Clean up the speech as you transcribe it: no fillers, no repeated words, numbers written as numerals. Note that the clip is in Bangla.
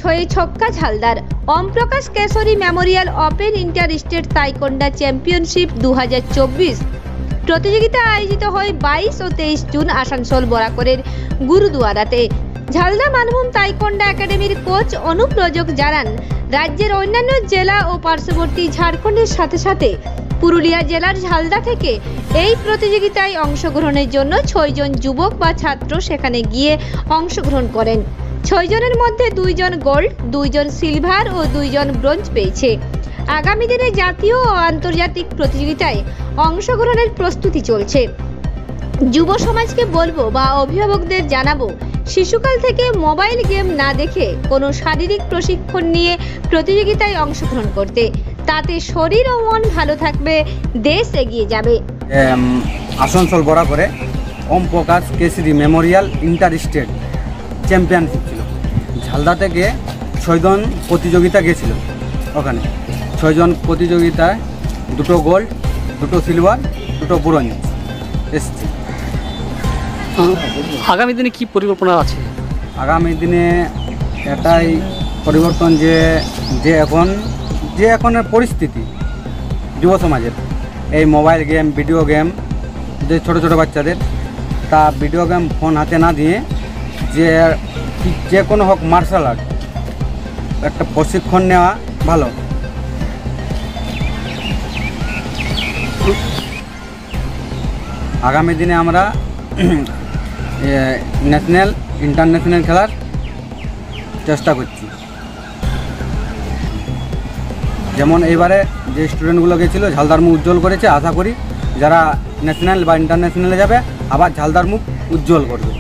ছয়ে ছক্কা ঝালদার। Om Prakash Keshari memorial open inter state taekwondo championship 2024 প্রতিযোগিতা আয়োজিত হয় 22 ও 23 জুন আসানসোল বরাকরের গুরুদুয়ারাতে। ঝালদা মানভূম তাইকোন্ডা একাডেমির কোচ অনুপ রজক জানান, রাজ্যের অন্যান্য জেলা ও পার্শ্ববর্তী ঝাড়খণ্ডের সাথে সাথে পুরুলিয়া জেলার ঝালদা থেকে এই প্রতিযোগিতায় অংশগ্রহণের জন্য 6 জন যুবক বা ছাত্র সেখানে গিয়ে অংশগ্রহণ করেন। 6 জনের মধ্যে 2 জন গোল্ড, 2 জন সিলভার ও 2 জন ব্রোঞ্জ পেয়েছে। আগামী দিনে জাতীয় ও আন্তর্জাতিক প্রতিযোগিতায় অংশগ্রহণের প্রস্তুতি চলছে। যুব সমাজকে বলবো বা অভিভাবকদের জানাবো, শিশুকাল থেকে মোবাইল গেম না দেখে কোনো শারীরিক প্রশিক্ষণ নিয়ে প্রতিযোগিতায় অংশগ্রহণ করতে। তাতে শরীর ও মন ভালো থাকবে, দেশ এগিয়ে যাবে। আসানসোল বরাকরে Om Prakash Keshari memorial inter state championship ছিল। ঝালদা থেকে 6 জন প্রতিযোগিতা গেছিল। ওখানে 6 জন প্রতিযোগিতায় 2টো গোল্ড, 2টো সিলভার, 2টো ব্রোঞ্জ এসছে। আগামী দিনে কি পরিকল্পনা আছে? আগামী দিনে এটাই পরিবর্তন যে এখনের পরিস্থিতি যুব সমাজের, এই মোবাইল গেম, ভিডিও গেম, যে ছোট ছোট বাচ্চাদের, তা ভিডিও গেম ফোন হাতে না দিয়ে যে কোনো হোক মার্শাল আর্ট একটা প্রশিক্ষণ নেওয়া ভালো। আগামী দিনে আমরা ন্যাশনাল ইন্টারন্যাশনাল খেলার চেষ্টা করছি। যেমন এইবারে যে স্টুডেন্টগুলো গেছিলো ঝালদার মুখ উজ্জ্বল করেছে, আশা করি যারা ন্যাশনাল বা ইন্টারন্যাশনালে যাবে আবার ঝালদার মুখ উজ্জ্বল করবে।